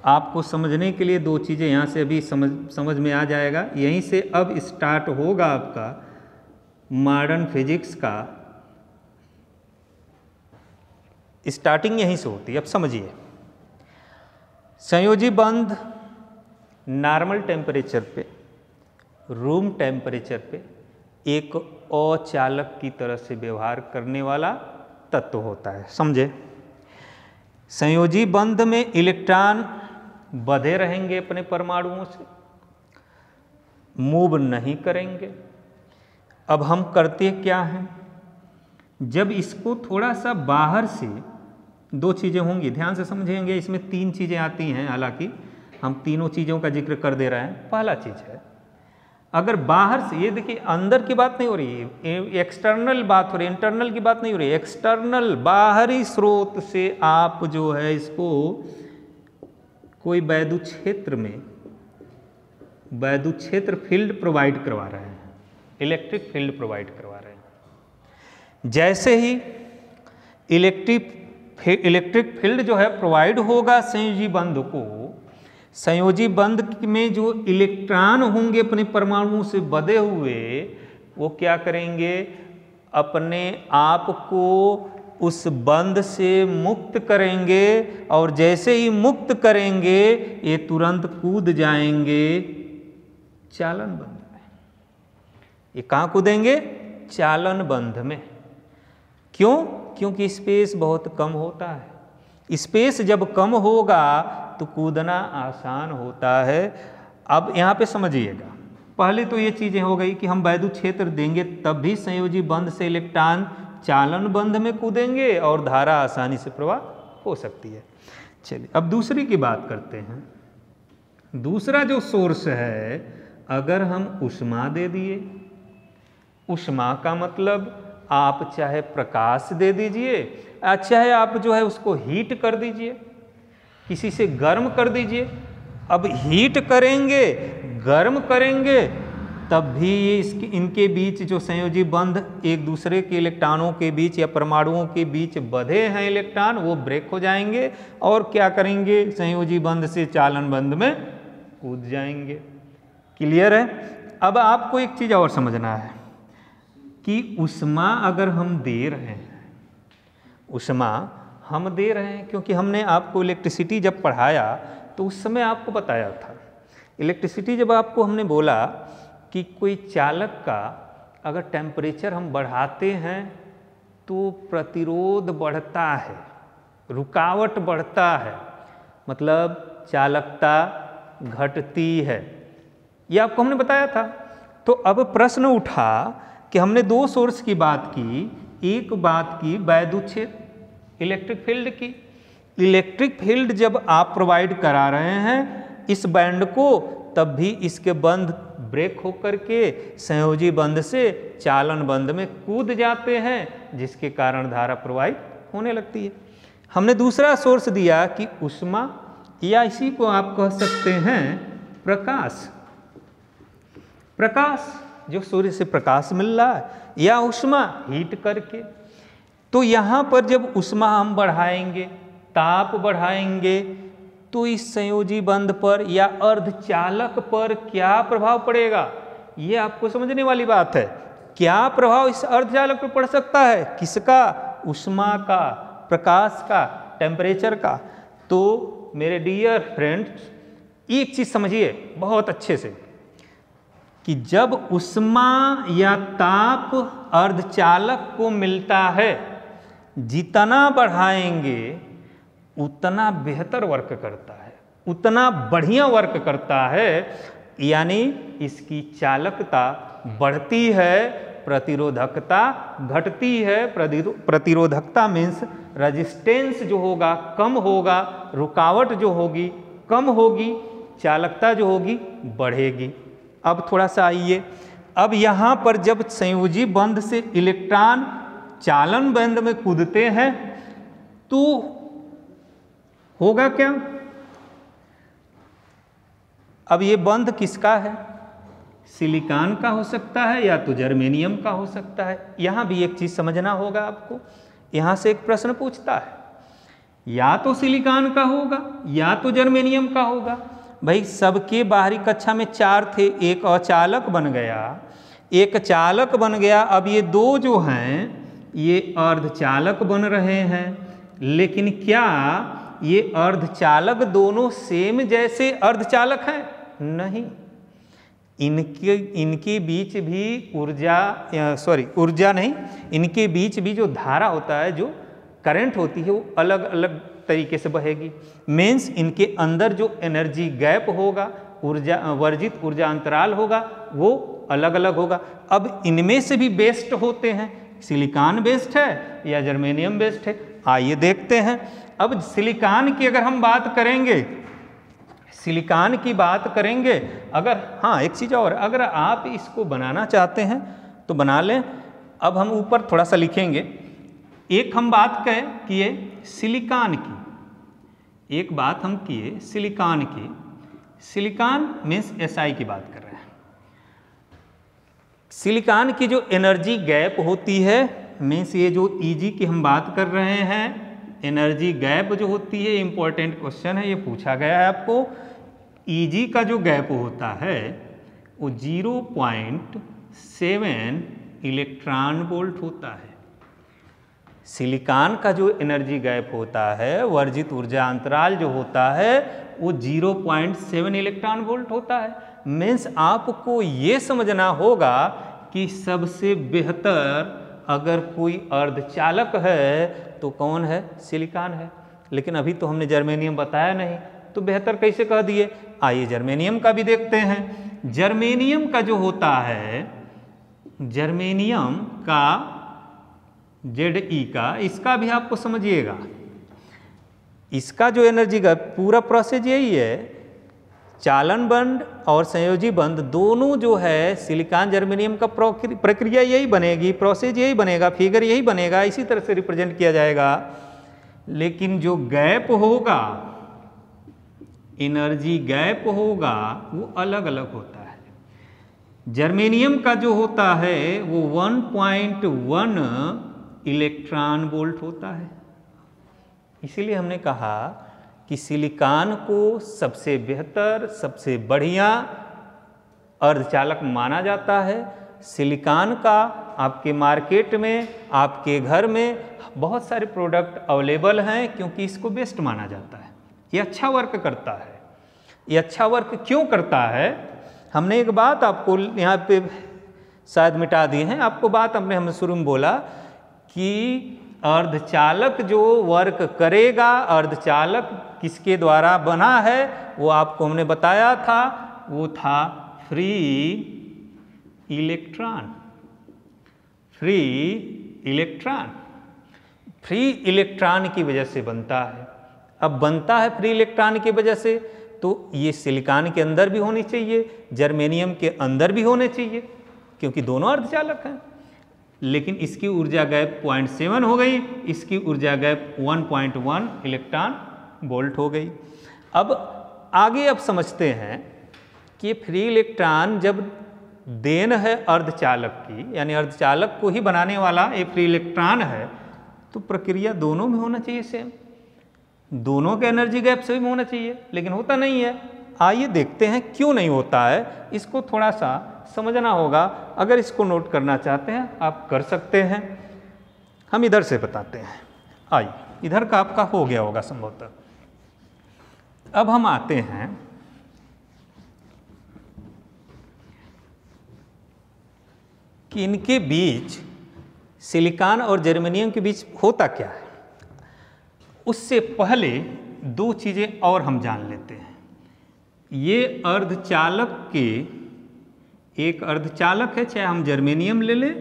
आपको समझने के लिए दो चीज़ें यहाँ से अभी समझ में आ जाएगा। यहीं से अब स्टार्ट होगा आपका मॉडर्न फिजिक्स का, स्टार्टिंग यहीं से होती है। अब समझिए, संयोजी बंध नॉर्मल टेम्परेचर पे, रूम टेम्परेचर पे एक अचालक की तरह से व्यवहार करने वाला तत्व होता है। समझे? संयोजी बंध में इलेक्ट्रॉन बंधे रहेंगे अपने परमाणुओं से, मूव नहीं करेंगे। अब हम करते क्या हैं, जब इसको थोड़ा सा बाहर से, दो चीज़ें होंगी, ध्यान से समझेंगे। इसमें तीन चीज़ें आती हैं, हालांकि हम तीनों चीज़ों का जिक्र कर दे रहे हैं। पहला चीज़ है, अगर बाहर से, ये देखिए अंदर की बात नहीं हो रही है, एक्सटर्नल बात हो रही है, इंटरनल की बात नहीं हो रही है। एक्सटर्नल बाहरी स्रोत से आप जो है इसको कोई वैद्युत क्षेत्र फील्ड प्रोवाइड करवा रहे हैं, इलेक्ट्रिक फील्ड प्रोवाइड करवा रहे हैं। जैसे ही इलेक्ट्रिक फील्ड जो है प्रोवाइड होगा संयोजी बंध को, संयोजी बंध में जो इलेक्ट्रॉन होंगे अपने परमाणुओं से बंधे हुए, वो क्या करेंगे, अपने आप को उस बंध से मुक्त करेंगे, और जैसे ही मुक्त करेंगे ये तुरंत कूद जाएंगे चालन बंध में। ये कहाँ कूदेंगे? चालन बंध में। क्यों? क्योंकि स्पेस बहुत कम होता है। स्पेस जब कम होगा तो कूदना आसान होता है। अब यहाँ पे समझिएगा, पहले तो ये चीज़ें हो गई कि हम वैद्युत क्षेत्र देंगे तब भी संयोजी बंध से इलेक्ट्रॉन चालन बंध में कूदेंगे और धारा आसानी से प्रवाह हो सकती है। चलिए अब दूसरी की बात करते हैं। दूसरा जो सोर्स है, अगर हम ऊष्मा दे दिए, ऊष्मा का मतलब आप चाहे प्रकाश दे दीजिए, चाहे आप जो है उसको हीट कर दीजिए, किसी से गर्म कर दीजिए। अब हीट करेंगे, गर्म करेंगे, तब भी ये इनके बीच जो संयोजी बंध एक दूसरे के इलेक्ट्रॉनों के बीच या परमाणुओं के बीच बंधे हैं इलेक्ट्रॉन, वो ब्रेक हो जाएंगे और क्या करेंगे, संयोजी बंध से चालन बंध में कूद जाएंगे। क्लियर है? अब आपको एक चीज़ और समझना है कि ऊष्मा अगर हम दे रहे हैं, ऊष्मा हम दे रहे हैं क्योंकि हमने आपको इलेक्ट्रिसिटी जब पढ़ाया तो उस समय आपको बताया था इलेक्ट्रिसिटी जब आपको हमने बोला कि कोई चालक का अगर टेम्परेचर हम बढ़ाते हैं तो प्रतिरोध बढ़ता है, रुकावट बढ़ता है, मतलब चालकता घटती है, ये आपको हमने बताया था। तो अब प्रश्न उठा कि हमने दो सोर्स की बात की, एक बात की वैद्युत क्षेत्र इलेक्ट्रिक फील्ड की। इलेक्ट्रिक फील्ड जब आप प्रोवाइड करा रहे हैं इस बैंड को, तब भी इसके बंध ब्रेक होकर के संयोजी बंध से चालन बंध में कूद जाते हैं, जिसके कारण धारा प्रवाहित होने लगती है। हमने दूसरा सोर्स दिया कि ऊष्मा, या इसी को आप कह सकते हैं प्रकाश। प्रकाश जो सूर्य से प्रकाश मिल रहा है, या ऊष्मा हीट करके। तो यहाँ पर जब ऊष्मा हम बढ़ाएंगे, ताप बढ़ाएंगे, तो इस संयोजी बंध पर या अर्धचालक पर क्या प्रभाव पड़ेगा, ये आपको समझने वाली बात है। क्या प्रभाव इस अर्धचालक पर पड़ सकता है? किसका? ऊष्मा का, प्रकाश का, टेम्परेचर का। तो मेरे डियर फ्रेंड्स, एक चीज समझिए बहुत अच्छे से कि जब ऊष्मा या ताप अर्धचालक को मिलता है, जितना बढ़ाएंगे उतना बेहतर वर्क करता है, उतना बढ़िया वर्क करता है, यानी इसकी चालकता बढ़ती है, प्रतिरोधकता घटती है। प्रतिरोधकता मीन्स रेजिस्टेंस जो होगा कम होगा, रुकावट जो होगी कम होगी, चालकता जो होगी बढ़ेगी। अब थोड़ा सा आइए, अब यहाँ पर जब संयोजी बंध से इलेक्ट्रॉन चालन बंध में कूदते हैं तो होगा क्या? अब ये बंध किसका है? सिलिकॉन का हो सकता है या तो जर्मेनियम का हो सकता है। यहाँ भी एक चीज समझना होगा आपको, यहाँ से एक प्रश्न पूछता है, या तो सिलिकॉन का होगा या तो जर्मेनियम का होगा। भाई सबके बाहरी कक्षा में 4 थे, एक अचालक बन गया, एक चालक बन गया। अब ये दो जो हैं ये अर्धचालक बन रहे हैं, लेकिन क्या ये अर्धचालक दोनों सेम जैसे अर्धचालक हैं? नहीं, इनके बीच भी ऊर्जा नहीं, इनके बीच भी जो धारा होता है, जो करंट होती है, वो अलग अलग तरीके से बहेगी। मीन्स इनके अंदर जो एनर्जी गैप होगा, ऊर्जा वर्जित ऊर्जा अंतराल होगा, वो अलग अलग होगा। अब इनमें से भी बेस्ट होते हैं, सिलिकॉन बेस्ट है या जर्मेनियम बेस्ट है? आइए देखते हैं। अब सिलिकॉन की अगर हम बात करेंगे, सिलिकॉन की बात करेंगे, अगर हाँ एक चीज़ और, अगर आप इसको बनाना चाहते हैं तो बना लें। अब हम ऊपर थोड़ा सा लिखेंगे। एक हम बात किए सिलिकॉन की, एक बात हम किए सिलिकॉन की। सिलिकॉन मीन्स SI की बात कर रहे हैं। सिलिकॉन की जो एनर्जी गैप होती है, मीन्स ये जो EG की हम बात कर रहे हैं, एनर्जी गैप जो होती है, इंपॉर्टेंट क्वेश्चन है, ये पूछा गया है आपको। EG का जो गैप होता है वो 0.7 इलेक्ट्रॉन वोल्ट होता है। सिलिकॉन का जो एनर्जी गैप होता है, वर्जित ऊर्जा अंतराल जो होता है, वो 0.7 इलेक्ट्रॉन वोल्ट होता है। मीन्स आपको ये समझना होगा कि सबसे बेहतर अगर कोई अर्धचालक है तो कौन है? सिलिकॉन है। लेकिन अभी तो हमने जर्मेनियम बताया नहीं, तो बेहतर कैसे कह दिए? आइए जर्मेनियम का भी देखते हैं। जर्मेनियम का जो होता है, जर्मेनियम का ZE का, इसका भी आपको समझिएगा। इसका जो एनर्जी का पूरा प्रोसेस यही है, चालन बंध और संयोजी बंध दोनों जो है, सिलिकॉन जर्मेनियम का प्रक्रिया यही बनेगी, प्रोसेस यही बनेगा, फिगर यही बनेगा, इसी तरह से रिप्रेजेंट किया जाएगा। लेकिन जो गैप होगा, एनर्जी गैप होगा, वो अलग अलग होता है। जर्मेनियम का जो होता है वो 1.1 इलेक्ट्रॉन वोल्ट होता है। इसीलिए हमने कहा कि सिलिकॉन को सबसे बेहतर, सबसे बढ़िया अर्धचालक माना जाता है। सिलिकॉन का आपके मार्केट में, आपके घर में बहुत सारे प्रोडक्ट अवेलेबल हैं, क्योंकि इसको बेस्ट माना जाता है, ये अच्छा वर्क करता है। ये अच्छा वर्क क्यों करता है? हमने एक बात आपको यहाँ पे शायद मिटा दी है, आपको बात हमने शुरू में बोला कि अर्धचालक जो वर्क करेगा, अर्धचालक किसके द्वारा बना है वो आपको हमने बताया था, वो था free electron. Free electron, free electron की वजह से बनता है। अब बनता है फ्री इलेक्ट्रॉन की वजह से, तो ये सिलिकॉन के अंदर भी होनी चाहिए, जर्मेनियम के अंदर भी होने चाहिए, क्योंकि दोनों अर्धचालक हैं। लेकिन इसकी ऊर्जा गैप 0.7 हो गई, इसकी ऊर्जा गैप 1.1 इलेक्ट्रॉन वोल्ट हो गई। अब आगे अब समझते हैं कि फ्री इलेक्ट्रॉन जब देन है अर्धचालक की, यानी अर्धचालक को ही बनाने वाला ये फ्री इलेक्ट्रॉन है, तो प्रक्रिया दोनों में होना चाहिए सेम, दोनों के एनर्जी गैप सेम होना चाहिए, लेकिन होता नहीं है। आइए देखते हैं क्यों नहीं होता है, इसको थोड़ा सा समझना होगा। अगर इसको नोट करना चाहते हैं आप कर सकते हैं, हम इधर से बताते हैं। आइए, इधर का आपका हो गया होगा संभवतः। अब हम आते हैं कि इनके बीच, सिलिकॉन और जर्मेनियम के बीच होता क्या है। उससे पहले दो चीज़ें और हम जान लेते हैं। ये अर्धचालक के, एक अर्धचालक है, चाहे हम जर्मेनियम ले लें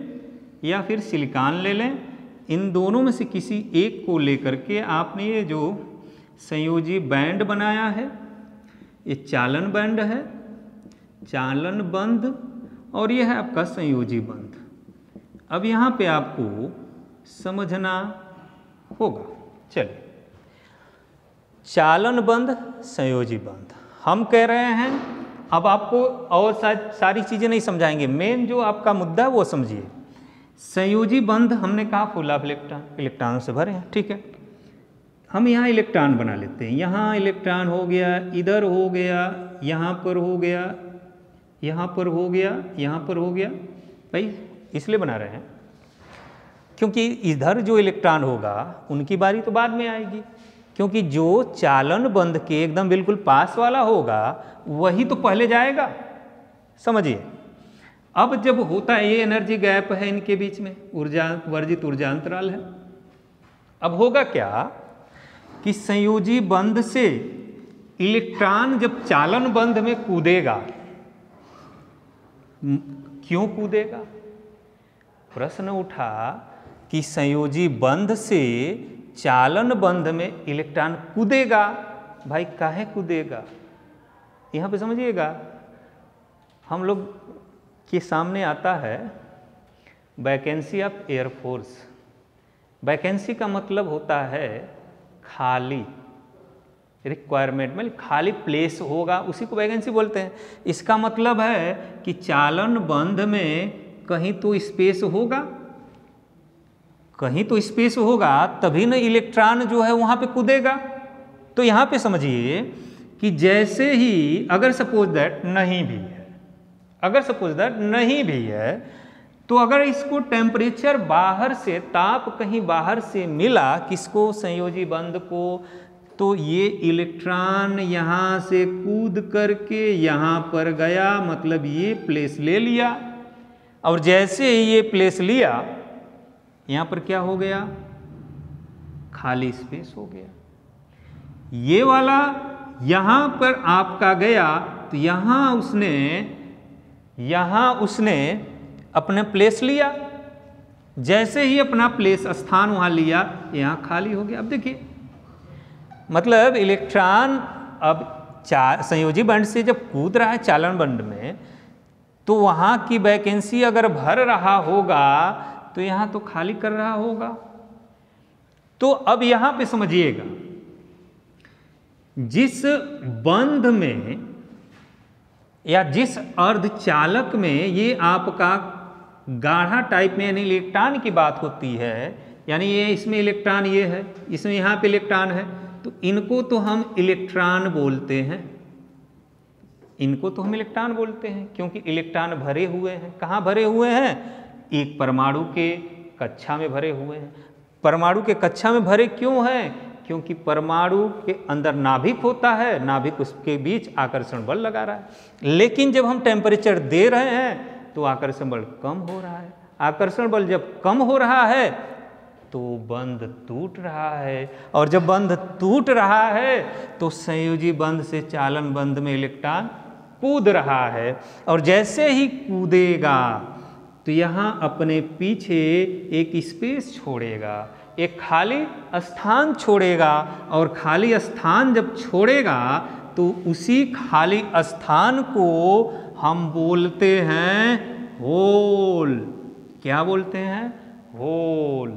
या फिर सिलिकॉन ले लें, इन दोनों में से किसी एक को लेकर के आपने ये जो संयोजी बैंड बनाया है, ये चालन बैंड है, चालन बंध, और ये है आपका संयोजी बंध। अब यहाँ पे आपको समझना होगा। चलिए, चालन बंध, संयोजी बंध हम कह रहे हैं। अब आपको और सारी चीज़ें नहीं समझाएंगे, मेन जो आपका मुद्दा है वो समझिए। संयोजी बंध हमने कहा फुल ऑफ इलेक्ट्रॉन, इलेक्ट्रॉन से भरे हैं, ठीक है। हम यहाँ इलेक्ट्रॉन बना लेते हैं, यहाँ इलेक्ट्रॉन हो गया, इधर हो गया, यहाँ पर हो गया, यहाँ पर हो गया, यहाँ पर हो गया। भाई इसलिए बना रहे हैं क्योंकि इधर जो इलेक्ट्रॉन होगा उनकी बारी तो बाद में आएगी, क्योंकि जो चालन बंध के एकदम बिल्कुल पास वाला होगा वही तो पहले जाएगा। समझिए, अब जब होता है, ये एनर्जी गैप है इनके बीच में, ऊर्जा वर्जित ऊर्जा अंतराल है। अब होगा क्या कि संयोजी बंध से इलेक्ट्रॉन जब चालन बंध में कूदेगा, क्यों कूदेगा? प्रश्न उठा कि संयोजी बंध से चालन बंध में इलेक्ट्रॉन कूदेगा। भाई काहे कूदेगा? यहाँ पे समझिएगा, हम लोग के सामने आता है वैकेंसी ऑफ एयरफोर्स। वैकेंसी का मतलब होता है खाली, रिक्वायरमेंट में खाली प्लेस होगा, उसी को वैकेंसी बोलते हैं। इसका मतलब है कि चालन बंध में कहीं तो स्पेस होगा, कहीं तो स्पेस होगा, तभी ना इलेक्ट्रॉन जो है वहाँ पे कूदेगा। तो यहाँ पे समझिए कि जैसे ही, अगर सपोज दैट नहीं भी है, अगर सपोज दैट नहीं भी है, तो अगर इसको टेम्परेचर बाहर से, ताप कहीं बाहर से मिला किसको, संयोजी बंध को, तो ये इलेक्ट्रॉन यहाँ से कूद करके यहाँ पर गया, मतलब ये प्लेस ले लिया। और जैसे ही ये प्लेस लिया, यहाँ पर क्या हो गया, खाली स्पेस हो गया। ये वाला यहाँ पर आपका गया, तो यहाँ उसने अपने प्लेस लिया। जैसे ही अपना प्लेस, स्थान वहाँ लिया, यहाँ खाली हो गया। अब देखिए, मतलब इलेक्ट्रॉन अब संयोजी बंध से जब कूद रहा है चालन बंध में, तो वहाँ की वैकेंसी अगर भर रहा होगा तो यहाँ तो खाली कर रहा होगा। तो अब यहाँ पे समझिएगा, जिस बंध में या जिस अर्धचालक में ये आपका गाढ़ा टाइप में, यानी इलेक्ट्रॉन की बात होती है, यानी ये इसमें इलेक्ट्रॉन ये है, इसमें यहाँ पे इलेक्ट्रॉन है, तो इनको तो हम इलेक्ट्रॉन बोलते हैं, इनको तो हम इलेक्ट्रॉन बोलते हैं, क्योंकि इलेक्ट्रॉन भरे हुए हैं। कहाँ भरे हुए हैं? एक परमाणु के कक्षा में भरे हुए हैं। परमाणु के कक्षा में भरे क्यों हैं? क्योंकि परमाणु के अंदर नाभिक होता है, नाभिक उसके बीच आकर्षण बल लगा रहा है। लेकिन जब हम टेम्परेचर दे रहे हैं तो आकर्षण बल कम हो रहा है। आकर्षण बल जब कम हो रहा है तो बंध टूट रहा है, और जब बंध टूट रहा है तो संयोजी बंध से चालन बंध में इलेक्ट्रॉन कूद रहा है, और जैसे ही कूदेगा तो यहाँ अपने पीछे एक स्पेस छोड़ेगा, एक खाली स्थान छोड़ेगा, और खाली स्थान जब छोड़ेगा तो उसी खाली स्थान को हम बोलते हैं होल। क्या बोलते हैं? होल।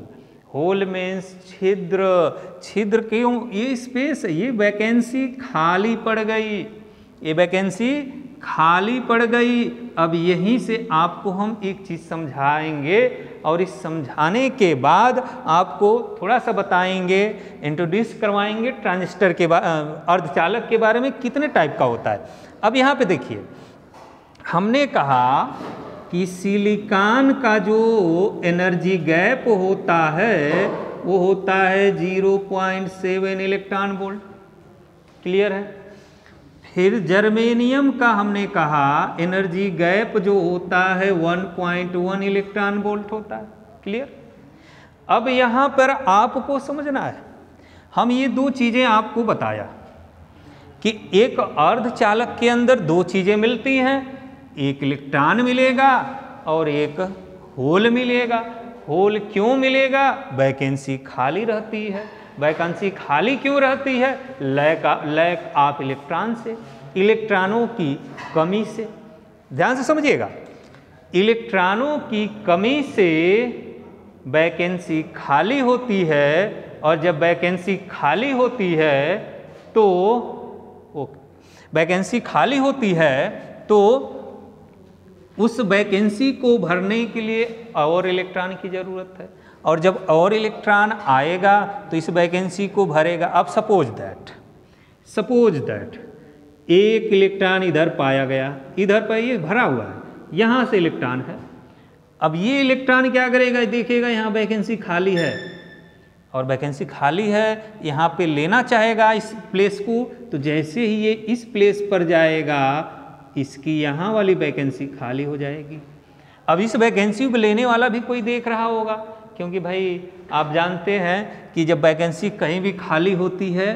होल मीन्स छिद्र। छिद्र क्यों? ये स्पेस, ये वैकेंसी खाली पड़ गई, ये वैकेंसी खाली पड़ गई। अब यहीं से आपको हम एक चीज़ समझाएंगे, और इस समझाने के बाद आपको थोड़ा सा बताएंगे, इंट्रोड्यूस करवाएंगे ट्रांजिस्टर के अर्धचालक के बारे में कितने टाइप का होता है। अब यहाँ पे देखिए, हमने कहा कि सिलिकॉन का जो एनर्जी गैप होता है वो होता है 0.7 इलेक्ट्रॉन वोल्ट। क्लियर है? फिर जर्मेनियम का हमने कहा एनर्जी गैप जो होता है 1.1 इलेक्ट्रॉन वोल्ट होता है। क्लियर? अब यहाँ पर आपको समझना है, हम ये दो चीज़ें आपको बताया कि एक अर्धचालक के अंदर दो चीज़ें मिलती हैं, एक इलेक्ट्रॉन मिलेगा और एक होल मिलेगा। होल क्यों मिलेगा? वैकेंसी खाली रहती है। वैकेंसी खाली क्यों रहती है? लैक ऑफ इलेक्ट्रॉन से, इलेक्ट्रॉनों की कमी से। ध्यान से समझिएगा, इलेक्ट्रॉनों की कमी से वैकेंसी खाली होती है, और जब वैकेंसी खाली होती है तो वैकेंसी खाली होती है तो उस वैकेंसी को भरने के लिए और इलेक्ट्रॉन की ज़रूरत है, और जब और इलेक्ट्रॉन आएगा तो इस वैकेंसी को भरेगा। अब सपोज दैट एक इलेक्ट्रॉन इधर पाया गया, इधर पर ये भरा हुआ है, यहाँ से इलेक्ट्रॉन है। अब ये इलेक्ट्रॉन क्या करेगा? देखेगा यहाँ वैकेंसी खाली है, और वैकेंसी खाली है, यहाँ पे लेना चाहेगा इस प्लेस को, तो जैसे ही ये इस प्लेस पर जाएगा इसकी यहाँ वाली वैकेंसी खाली हो जाएगी। अब इस वैकेंसी को लेने वाला भी कोई देख रहा होगा, क्योंकि भाई आप जानते हैं कि जब वैकेंसी कहीं भी खाली होती है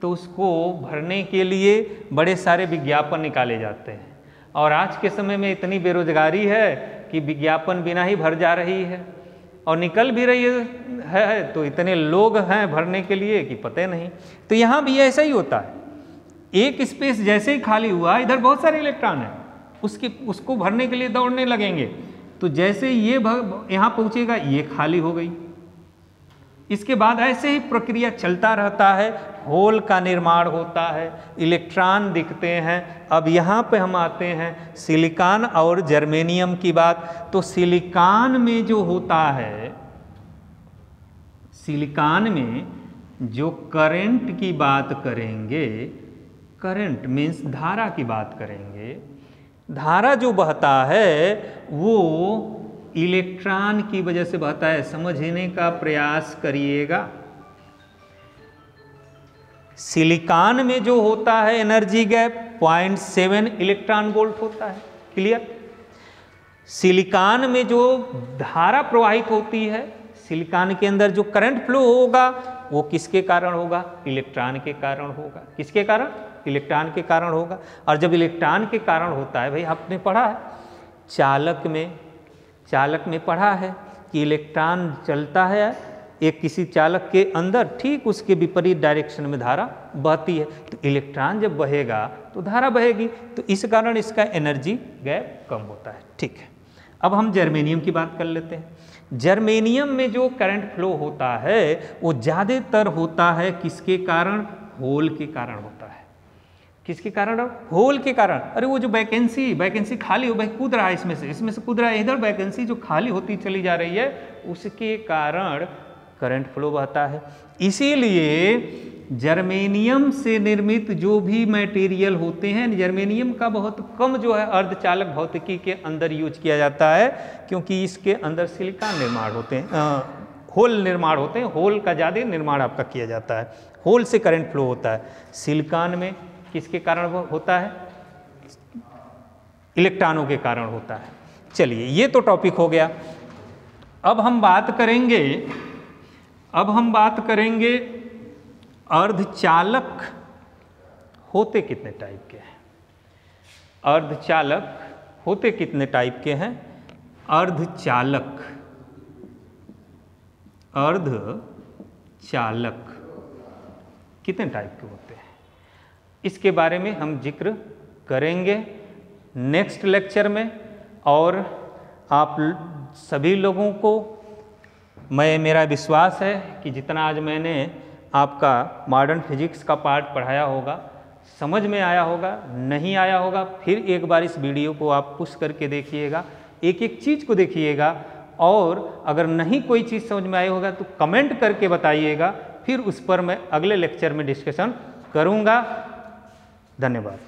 तो उसको भरने के लिए बड़े सारे विज्ञापन निकाले जाते हैं, और आज के समय में इतनी बेरोजगारी है कि विज्ञापन बिना ही भर जा रही है, और निकल भी रही है तो इतने लोग हैं भरने के लिए कि पता नहीं। तो यहाँ भी ऐसा ही होता है, एक स्पेस जैसे ही खाली हुआ, इधर बहुत सारे इलेक्ट्रॉन हैं, उसको भरने के लिए दौड़ने लगेंगे, तो जैसे ये यहाँ पहुँचेगा ये खाली हो गई। इसके बाद ऐसे ही प्रक्रिया चलता रहता है, होल का निर्माण होता है, इलेक्ट्रॉन दिखते हैं। अब यहाँ पे हम आते हैं सिलिकॉन और जर्मेनियम की बात। तो सिलिकॉन में जो होता है, सिलिकॉन में जो करंट की बात करेंगे, करंट मीन्स धारा की बात करेंगे, धारा जो बहता है वो इलेक्ट्रॉन की वजह से बहता है। समझने का प्रयास करिएगा। सिलिकॉन में जो होता है एनर्जी गैप 0.7 इलेक्ट्रॉन वोल्ट होता है। क्लियर? सिलिकॉन में जो धारा प्रवाहित होती है, सिलिकॉन के अंदर जो करंट फ्लो होगा वो किसके कारण होगा? इलेक्ट्रॉन के कारण होगा। किसके कारण? इलेक्ट्रॉन के कारण होगा। और जब इलेक्ट्रॉन के कारण होता है, भाई आपने पढ़ा है चालक में पढ़ा है कि इलेक्ट्रॉन चलता है एक किसी चालक के अंदर, ठीक उसके विपरीत डायरेक्शन में धारा बहती है, तो इलेक्ट्रॉन जब बहेगा तो धारा बहेगी, तो इस कारण इसका एनर्जी गैप कम होता है। ठीक है, अब हम जर्मेनियम की बात कर लेते हैं। जर्मेनियम में जो करंट फ्लो होता है वो ज़्यादातर होता है किसके कारण? होल के कारण होता है। किसके कारण? होल के कारण। अरे वो जो वैकेंसी खाली हो, कूद रहा है इसमें से कूद रहा है, इधर वैकेंसी जो खाली होती चली जा रही है, उसके कारण करंट फ्लो बहता है। इसीलिए जर्मेनियम से निर्मित जो भी मटेरियल होते हैं, जर्मेनियम का बहुत कम जो है अर्धचालक भौतिकी के अंदर यूज किया जाता है, क्योंकि इसके अंदर सिलिकॉन निर्माण होते हैं, होल निर्माण होते हैं, होल का ज़्यादा निर्माण आपका किया जाता है, होल से करंट फ्लो होता है। सिलिकॉन में किसके कारण होता है? इलेक्ट्रॉनों के कारण होता है। चलिए ये तो टॉपिक हो गया। अब हम बात करेंगे अर्धचालक होते कितने टाइप के हैं। अर्धचालक होते कितने टाइप के हैं? अर्धचालक कितने टाइप के होते हैं, इसके बारे में हम जिक्र करेंगे नेक्स्ट लेक्चर में। और आप सभी लोगों को मेरा विश्वास है कि जितना आज मैंने आपका मॉडर्न फिजिक्स का पार्ट पढ़ाया होगा, समझ में आया होगा। नहीं आया होगा फिर एक बार इस वीडियो को आप पुश करके देखिएगा, एक एक चीज़ को देखिएगा, और अगर नहीं कोई चीज़ समझ में आई होगा तो कमेंट करके बताइएगा, फिर उस पर मैं अगले लेक्चर में डिस्कशन करूँगा। धन्यवाद।